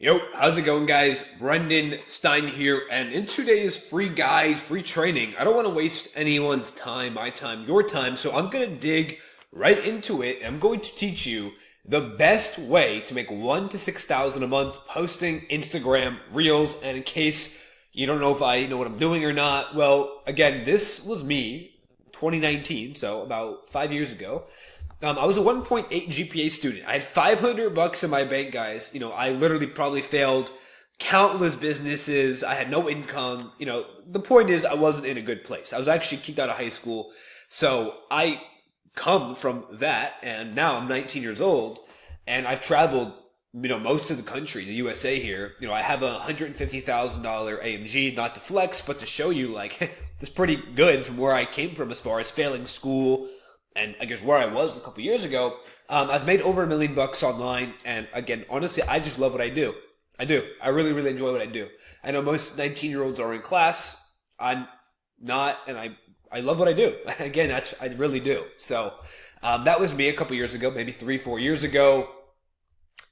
Yo, how's it going, guys? Brendan Stein here, and in today's free guide, free training, I don't want to waste anyone's time, my time, your time, so I'm going to dig right into it, and I'm going to teach you the best way to make 1 to 6,000 a month posting Instagram Reels. And in case you don't know if I know what I'm doing or not, well, again, this was me, 2019, so about 5 years ago. I was a 1.8 GPA student. I had $500 in my bank, guys. I literally probably failed countless businesses. I had no income. The point is I wasn't in a good place. I was actually kicked out of high school. So I come from that, and now I'm 19 years old, and I've traveled, most of the country, the USA here. I have a $150,000 AMG, not to flex, but to show you, it's pretty good from where I came from as far as failing school, and I guess where I was a couple years ago. I've made over $1 million online, and again, honestly, I just love what I do. I do. I really, really enjoy what I do. I know most 19-year-olds are in class. I'm not, and I love what I do. Again, I really do. So that was me a couple years ago, maybe 3-4 years ago.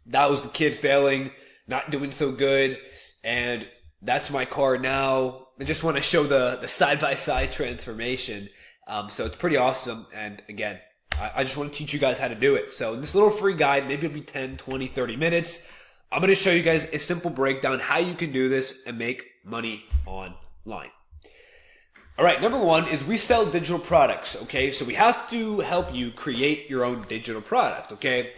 That was the kid failing, not doing so good, and that's my car now. I just want to show the side-by-side transformation. So it's pretty awesome. And again, I just want to teach you guys how to do it. So in this little free guide, maybe it'll be 10, 20, 30 minutes. I'm going to show you guys a simple breakdown how you can do this and make money online. All right, number one is we sell digital products, okay? So we have to help you create your own digital product, okay?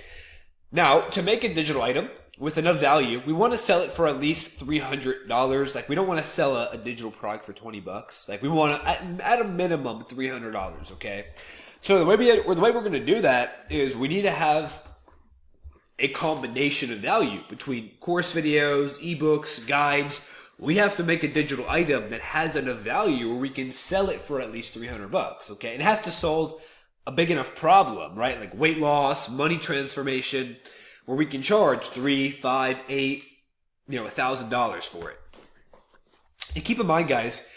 Now, to make a digital item with enough value, we want to sell it for at least $300. We don't want to sell a digital product for $20. We want to, at a minimum, $300, okay? So the way we're going to do that is we need to have a combination of value between course videos, ebooks, guides. We have to make a digital item that has enough value where we can sell it for at least $300, okay? It has to solve a big enough problem, right? Like weight loss, money transformation, where we can charge $3, $5, $8, $1,000 for it. And keep in mind, guys,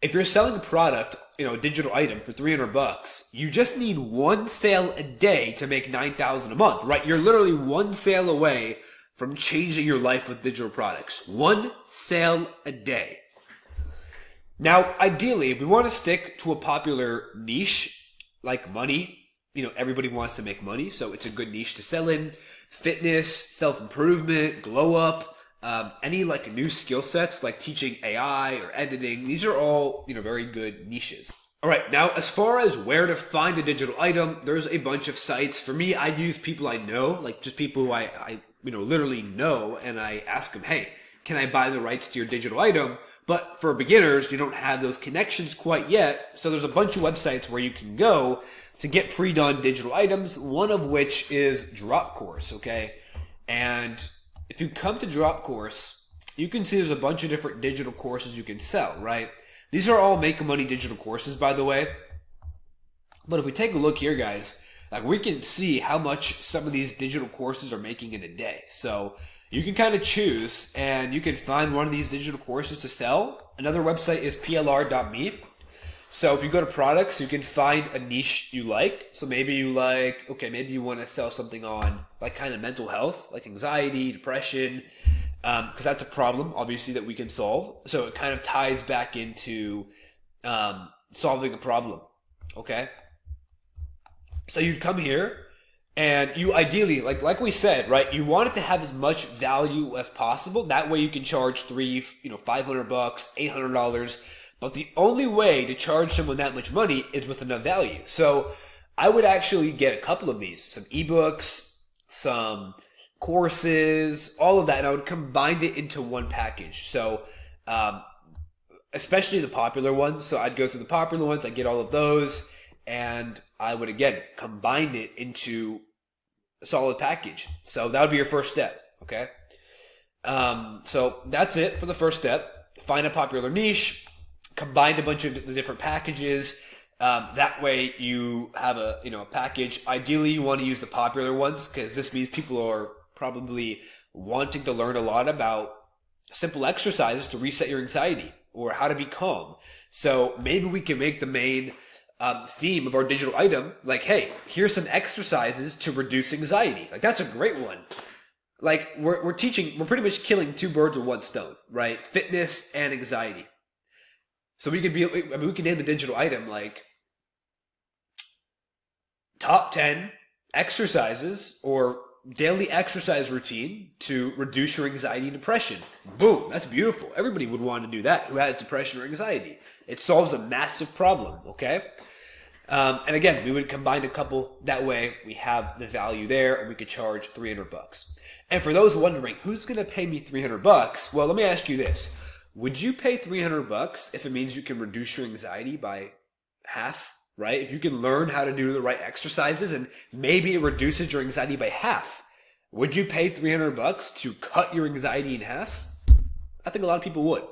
if you're selling a product, a digital item for $300, you just need one sale a day to make $9,000 a month, right? You're literally one sale away from changing your life with digital products. One sale a day. Now, ideally, we want to stick to a popular niche like money. Everybody wants to make money, so it's a good niche to sell in. Fitness, self-improvement, glow up, any new skill sets like teaching AI or editing. These are all, very good niches. All right, now as far as where to find a digital item, there's a bunch of sites. For me, I use people I know, just people who I literally know, and I ask them, hey, can I buy the rights to your digital item? But for beginners, you don't have those connections quite yet. So there's a bunch of websites where you can go to get pre-done digital items, one of which is Dropcourse, okay? And if you come to Dropcourse, you can see there's a bunch of different digital courses you can sell, right? These are all make-money digital courses, by the way. But if we take a look here, guys, we can see how much some of these digital courses are making in a day. So you can kind of choose, and you can find one of these digital courses to sell. Another website is plr.me. So if you go to products, you can find a niche you like. So maybe you maybe you want to sell something on kind of mental health, like anxiety, depression, because that's a problem, obviously, that we can solve. So it kind of ties back into solving a problem, okay? So you'd come here, and you ideally, like we said, right, you want it to have as much value as possible. That way you can charge $500, $800. But the only way to charge someone that much money is with enough value. So I would actually get a couple of these, some ebooks, some courses, all of that, and I would combine it into one package. So especially the popular ones. So I'd go through the popular ones, I'd get all of those, and I would, again, combine it into a solid package. So that would be your first step, okay? So that's it for the first step. Find a popular niche, combine a bunch of the different packages. That way you have a package. Ideally, you want to use the popular ones because this means people are probably wanting to learn a lot about simple exercises to reset your anxiety or how to be calm. So maybe we can make the main theme of our digital item hey, here's some exercises to reduce anxiety. That's a great one. Like we're pretty much killing two birds with one stone, right? Fitness and anxiety. So we could name a digital item like top 10 exercises or daily exercise routine to reduce your anxiety and depression. Boom, that's beautiful. Everybody would want to do that who has depression or anxiety. It solves a massive problem, okay? And again, we would combine a couple. That way we have the value there and we could charge $300. And for those wondering, who's going to pay me $300? Well, let me ask you this. Would you pay $300 if it means you can reduce your anxiety by half, right? If you can learn how to do the right exercises and maybe it reduces your anxiety by half, would you pay $300 to cut your anxiety in half? I think a lot of people would.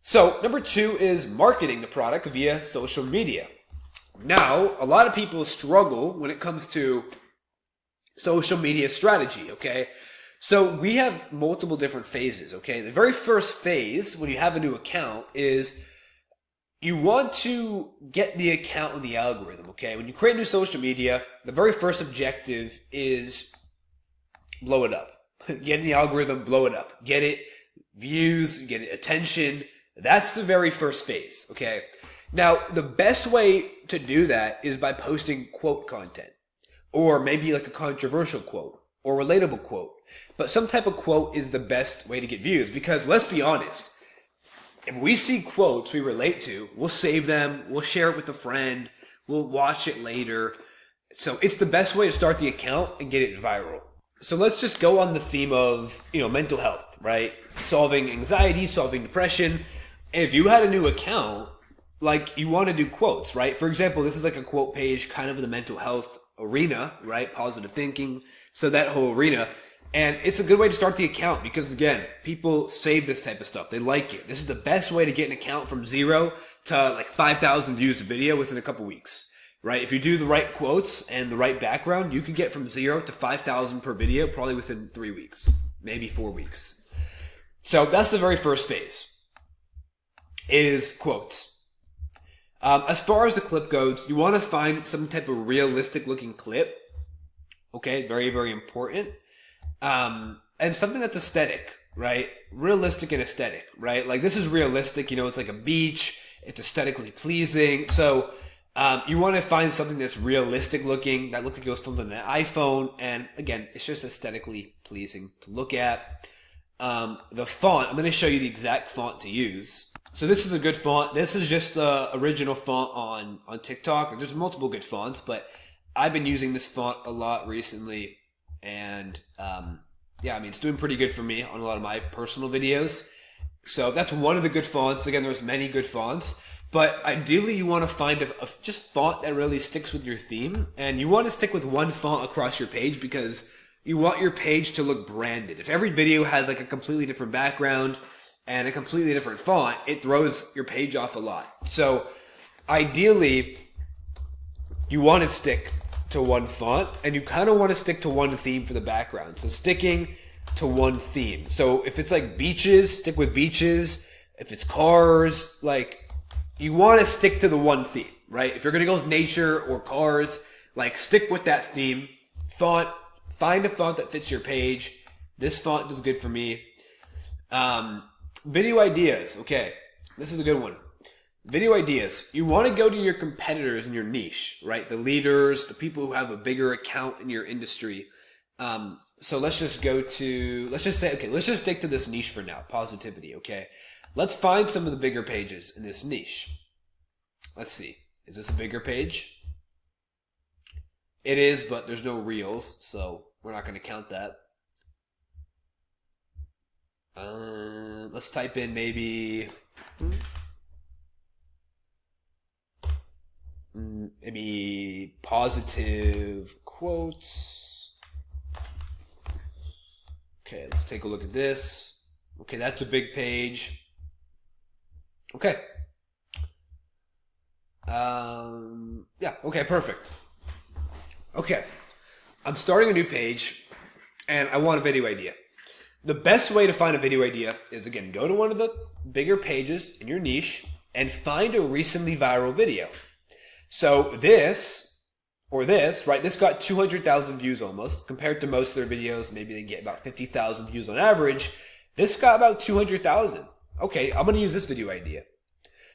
So number 2 is marketing the product via social media. Now, a lot of people struggle when it comes to social media strategy, okay? So we have multiple different phases, okay? The very first phase when you have a new account is you want to get the account in the algorithm, okay? When you create new social media, the very first objective is blow it up. Get in the algorithm, blow it up. Get it views, get it attention. That's the very first phase, okay? Now, the best way to do that is by posting quote content, or maybe like a controversial quote or relatable quote. But some type of quote is the best way to get views because let's be honest, if we see quotes we relate to, we'll save them, we'll share it with a friend, we'll watch it later. So it's the best way to start the account and get it viral. So let's just go on the theme of, mental health, right? Solving anxiety, solving depression. And if you had a new account, like you want to do quotes, right? For example, this is like a quote page kind of in the mental health arena, right? Positive thinking. So that whole arena. And it's a good way to start the account because again, people save this type of stuff. They like it. This is the best way to get an account from 0 to like 5,000 views a video within a couple weeks, right? If you do the right quotes and the right background, you could get from 0 to 5,000 per video probably within 3 weeks, maybe 4 weeks. So that's the very first phase is quotes. As far as the clip goes, you want to find some type of realistic looking clip. Okay, very, very important. And something that's aesthetic, right? Realistic and aesthetic, right? Like this is realistic, it's like a beach, it's aesthetically pleasing. So, you want to find something that's realistic looking, that looks like it was filmed on an iPhone. And again, it's just aesthetically pleasing to look at. The font, I'm going to show you the exact font to use. So this is a good font. This is just the original font on TikTok. There's multiple good fonts, but I've been using this font a lot recently. And it's doing pretty good for me on a lot of my personal videos. So that's one of the good fonts. Again, there's many good fonts. But ideally, you want to find a just font that really sticks with your theme. And you want to stick with one font across your page because you want your page to look branded. If every video has like a completely different background and a completely different font, it throws your page off a lot. So ideally, you want to stick to one font and you kind of want to stick to one theme for the background. So sticking to one theme. So if it's like beaches, stick with beaches. If it's cars, like you want to stick to the one theme, right? If you're going to go with nature or cars, like stick with that theme. Font, find a font that fits your page. This font is good for me. Video ideas. Okay, this is a good one. Video ideas. You want to go to your competitors in your niche, right? The leaders, the people who have a bigger account in your industry. So let's just stick to this niche for now. Positivity, okay? Let's find some of the bigger pages in this niche. Let's see. Is this a bigger page? It is, but there's no reels, so we're not going to count that. Let's type in maybe positive quotes. Okay, let's take a look at this. Okay, that's a big page. Okay. Okay, perfect. Okay, I'm starting a new page and I want a video idea. The best way to find a video idea is, again, go to one of the bigger pages in your niche and find a recently viral video. So this, or this, right? This got 200,000 views almost, compared to most of their videos. Maybe they get about 50,000 views on average. This got about 200,000. Okay, I'm going to use this video idea.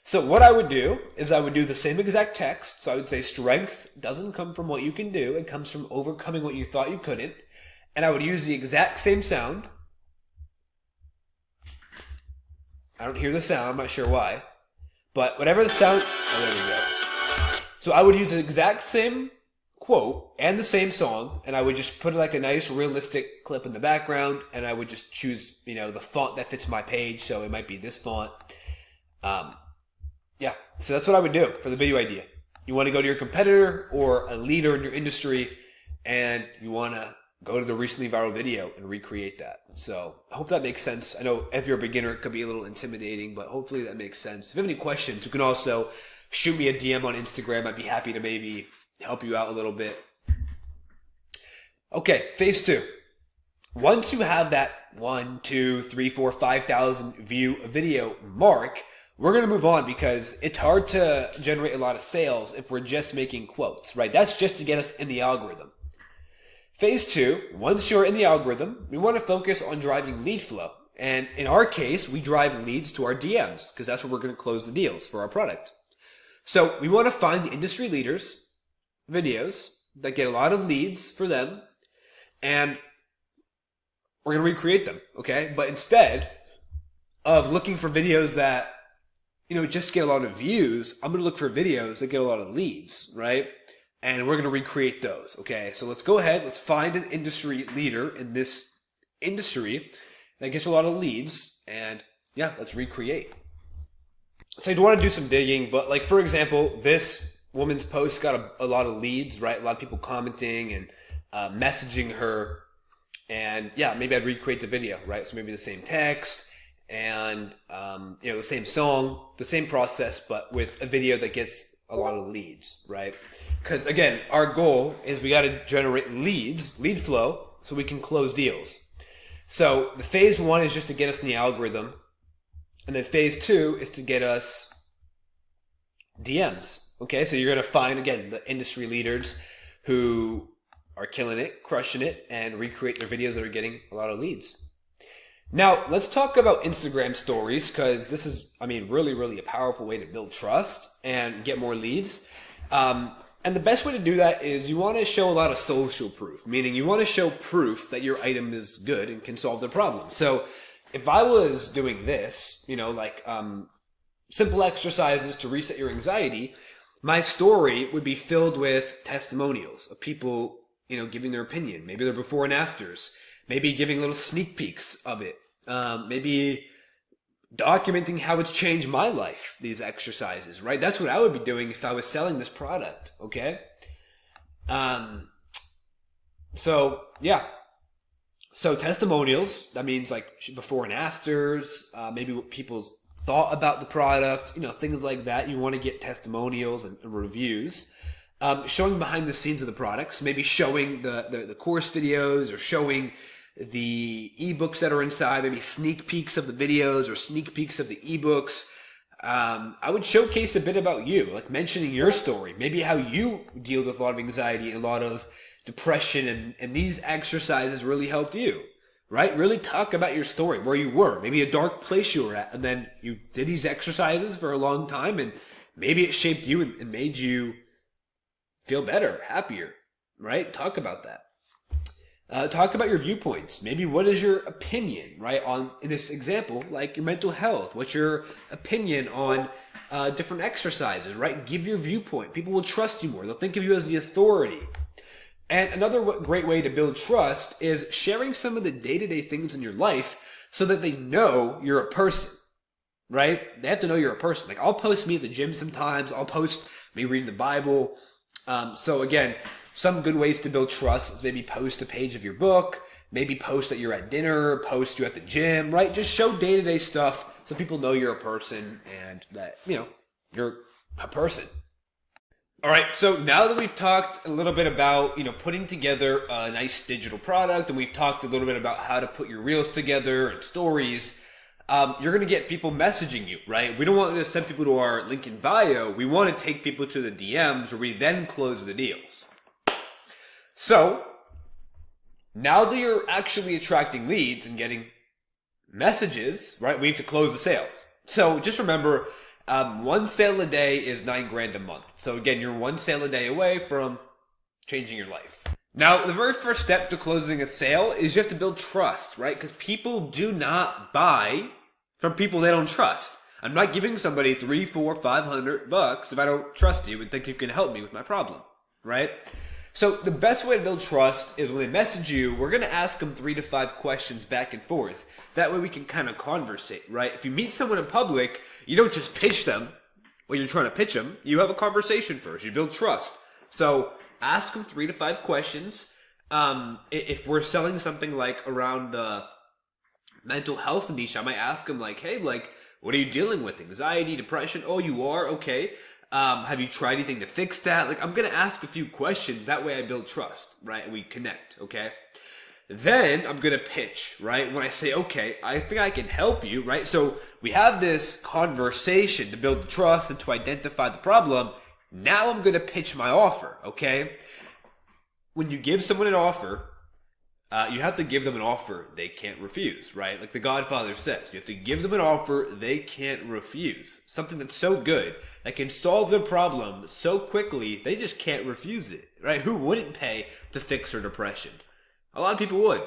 So what I would do is I would do the same exact text. So I would say strength doesn't come from what you can do. It comes from overcoming what you thought you couldn't. And I would use the exact same sound. I don't hear the sound. I'm not sure why. But whatever the sound... Oh, there we go. So I would use the exact same quote and the same song, and I would just put like a nice realistic clip in the background, and I would just choose, the font that fits my page. So it might be this font. Yeah, so that's what I would do for the video idea. You want to go to your competitor or a leader in your industry, and you want to go to the recently viral video and recreate that. So I hope that makes sense. I know if you're a beginner, it could be a little intimidating, but hopefully that makes sense. If you have any questions, you can also shoot me a DM on Instagram. I'd be happy to maybe help you out a little bit. Okay, phase 2. Once you have that 1, 2, 3, 4, 5,000 view video mark, we're going to move on because it's hard to generate a lot of sales if we're just making quotes, right? That's just to get us in the algorithm. Phase 2, once you're in the algorithm, we want to focus on driving lead flow. And in our case, we drive leads to our DMs because that's where we're going to close the deals for our product. So we want to find the industry leaders' videos that get a lot of leads for them, and we're going to recreate them, okay? But instead of looking for videos that, just get a lot of views, I'm going to look for videos that get a lot of leads, right? And we're going to recreate those, okay? So let's go ahead. Let's find an industry leader in this industry that gets a lot of leads. And yeah, let's recreate. So you want to do some digging, but like, for example, this woman's post got a lot of leads, right? A lot of people commenting and messaging her. And yeah, maybe I'd recreate the video, right? So maybe the same text and, the same song, the same process, but with a video that gets a lot of leads, right? Because again, our goal is we got to generate lead flow, so we can close deals. So the phase 1 is just to get us in the algorithm, and then phase 2 is to get us DMs. Okay, so you're going to find again the industry leaders who are killing it, crushing it, and recreate their videos that are getting a lot of leads. Now, let's talk about Instagram stories, because this is, really, really a powerful way to build trust and get more leads. And the best way to do that is you want to show a lot of social proof, meaning you want to show proof that your item is good and can solve the problem. So if I was doing this, simple exercises to reset your anxiety, my story would be filled with testimonials of people, giving their opinion, maybe their before and afters, maybe giving little sneak peeks of it, maybe documenting how it's changed my life, these exercises, right? That's what I would be doing if I was selling this product, okay? So testimonials, that means like before and afters, maybe what people's thought about the product, things like that. You want to get testimonials and reviews. Showing behind the scenes of the products, maybe showing the course videos or showing the ebooks that are inside, maybe sneak peeks of the videos or sneak peeks of the ebooks. I would showcase a bit about you, like mentioning your story, maybe how you deal with a lot of anxiety and a lot of depression, and these exercises really helped you, right? Really talk about your story, where you were, maybe a dark place you were at, and then you did these exercises for a long time, and maybe it shaped you and made you feel better, happier, right? Talk about that. Talk about your viewpoints. Maybe what is your opinion, right, on, in this example, like your mental health? What's your opinion on different exercises, right? Give your viewpoint. People will trust you more. They'll think of you as the authority. And another great way to build trust is sharing some of the day-to-day things in your life so that they know you're a person, right? They have to know you're a person. Like, I'll post me at the gym sometimes. I'll post me reading the Bible. So again, some good ways to build trust is maybe post a page of your book, maybe post that you're at dinner, post you at the gym, right? Just show day-to-day stuff so people know you're a person and that, you're a person. All right, so now that we've talked a little bit about, putting together a nice digital product, and we've talked a little bit about how to put your reels together and stories, you're going to get people messaging you, right? We don't want to send people to our link in bio. We want to take people to the DMs where we then close the deals, So now that you're actually attracting leads and getting messages, right, we have to close the sales. So just remember, one sale a day is $9,000 a month. So again, you're one sale a day away from changing your life. Now, the very first step to closing a sale is you have to build trust, right? Because people do not buy from people they don't trust. I'm not giving somebody $300, $400, $500 if I don't trust you and think you can help me with my problem, right? So the best way to build trust is when they message you, we're going to ask them 3 to 5 questions back and forth. That way we can kind of conversate, right? If you meet someone in public, you don't just pitch them when you're trying to pitch them. You have a conversation first. You build trust. So ask them 3 to 5 questions. If we're selling something like around the mental health niche, I might ask them like, hey, like, what are you dealing with? Anxiety, depression? Oh, you are? Okay. Have you tried anything to fix that? Like, I'm going to ask a few questions. That way I build trust, right? And we connect, okay? Then I'm going to pitch, right? When I say, okay, I think I can help you, right? So we have this conversation to build the trust and to identify the problem. Now I'm going to pitch my offer, okay? When you give someone an offer, you have to give them an offer they can't refuse, right? Like the Godfather says, you have to give them an offer they can't refuse. Something that's so good, that can solve their problem so quickly, they just can't refuse it, right? Who wouldn't pay to fix their depression? A lot of people would.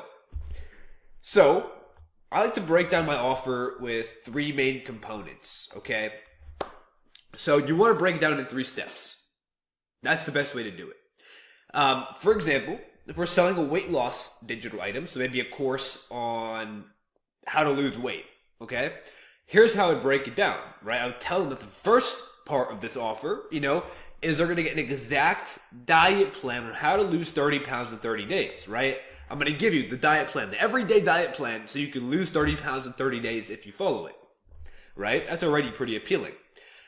So, I like to break down my offer with 3 main components, okay? So, you want to break it down in 3 steps. That's the best way to do it. For example, if we're selling a weight loss digital item, so maybe a course on how to lose weight, okay? Here's how I would break it down, right? I would tell them that the first part of this offer, is they're going to get an exact diet plan on how to lose 30 pounds in 30 days, right? I'm going to give you the diet plan, the everyday diet plan, so you can lose 30 pounds in 30 days if you follow it, right? That's already pretty appealing.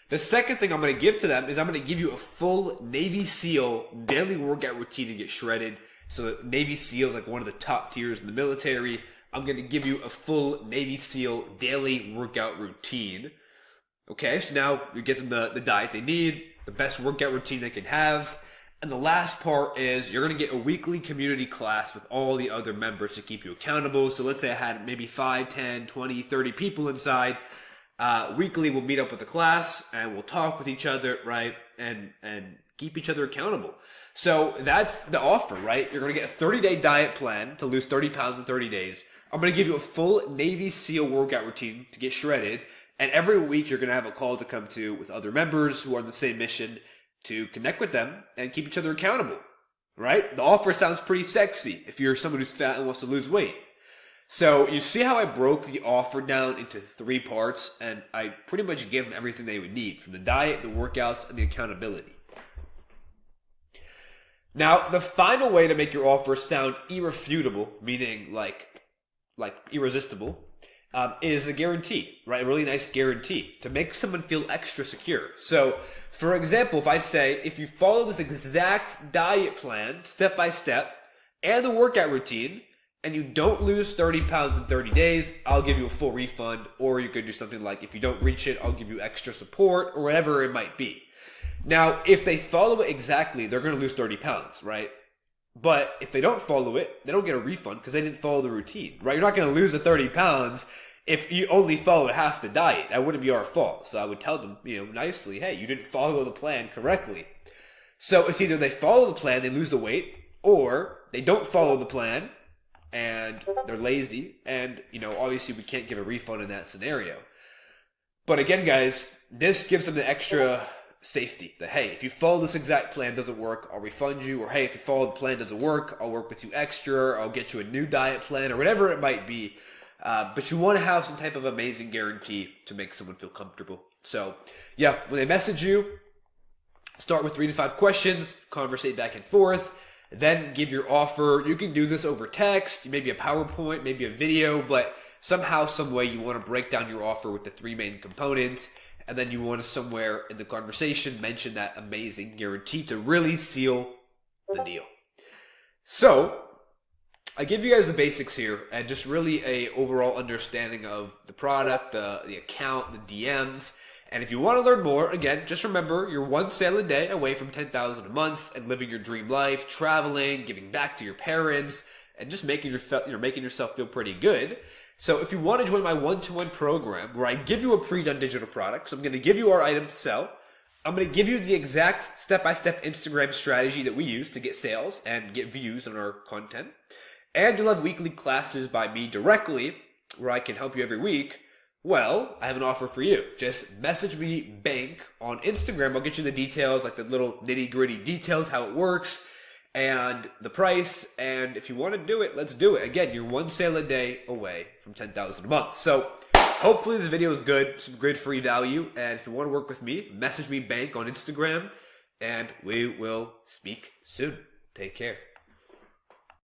The second thing I'm going to give to them is I'm going to give you a full Navy SEAL daily workout routine to get shredded. So Navy SEAL is like one of the top tiers in the military. I'm going to give you a full Navy SEAL daily workout routine. Okay, so now you get them the diet they need, the best workout routine they can have. And the last part is you're going to get a weekly community class with all the other members to keep you accountable. So let's say I had maybe 5, 10, 20, 30 people inside. Weekly we'll meet up with the class and we'll talk with each other, right? And keep each other accountable. So that's the offer, right? You're going to get a 30-day diet plan to lose 30 pounds in 30 days. I'm going to give you a full Navy SEAL workout routine to get shredded. And every week you're going to have a call to come to with other members who are on the same mission to connect with them and keep each other accountable, right? The offer sounds pretty sexy if you're someone who's fat and wants to lose weight. So you see how I broke the offer down into 3 parts, and I pretty much gave them everything they would need, from the diet, the workouts, and the accountability. Now, the final way to make your offer sound irrefutable, meaning like irresistible, is a guarantee, right? A really nice guarantee to make someone feel extra secure. So, for example, if I say, if you follow this exact diet plan, step by step, and the workout routine, and you don't lose 30 pounds in 30 days, I'll give you a full refund. Or you could do something like, if you don't reach it, I'll give you extra support, or whatever it might be. Now, if they follow it exactly, they're going to lose 30 pounds, right? But if they don't follow it, they don't get a refund because they didn't follow the routine, right? You're not going to lose the 30 pounds if you only follow half the diet. That wouldn't be our fault. So I would tell them, nicely, hey, you didn't follow the plan correctly. So it's either they follow the plan, they lose the weight, or they don't follow the plan and they're lazy. And, obviously we can't give a refund in that scenario. But again, guys, this gives them the extra safety that, hey, if you follow this exact plan, doesn't work, I'll refund you. Or, hey, if you follow the plan, doesn't work, I'll work with you extra, I'll get you a new diet plan, or whatever it might be. But you want to have some type of amazing guarantee to make someone feel comfortable. So, yeah, when they message you, start with 3 to 5 questions, conversate back and forth, then give your offer. You can do this over text, maybe a PowerPoint, maybe a video, but somehow, some way you want to break down your offer with the 3 main components. And then you want to somewhere in the conversation mention that amazing guarantee to really seal the deal. So, I give you guys the basics here and just really a overall understanding of the product, the account, the DMs. And if you want to learn more, again, just remember you're one sale a day away from 10,000 a month and living your dream life, traveling, giving back to your parents, and just making yourself feel pretty good. So if you want to join my one-to-one program where I give you a pre-done digital product, so I'm going to give you our item to sell. I'm going to give you the exact step-by-step Instagram strategy that we use to get sales and get views on our content. And you'll have weekly classes by me directly where I can help you every week. Well, I have an offer for you. Just message me Bank on Instagram. I'll get you the details, like the little nitty-gritty details, how it works, and the price. And if you want to do it, let's do it. Again, you're one sale a day away from 10,000 a month. So hopefully this video is good, some good free value. And if you want to work with me, message me Bank on Instagram, and we will speak soon. Take care.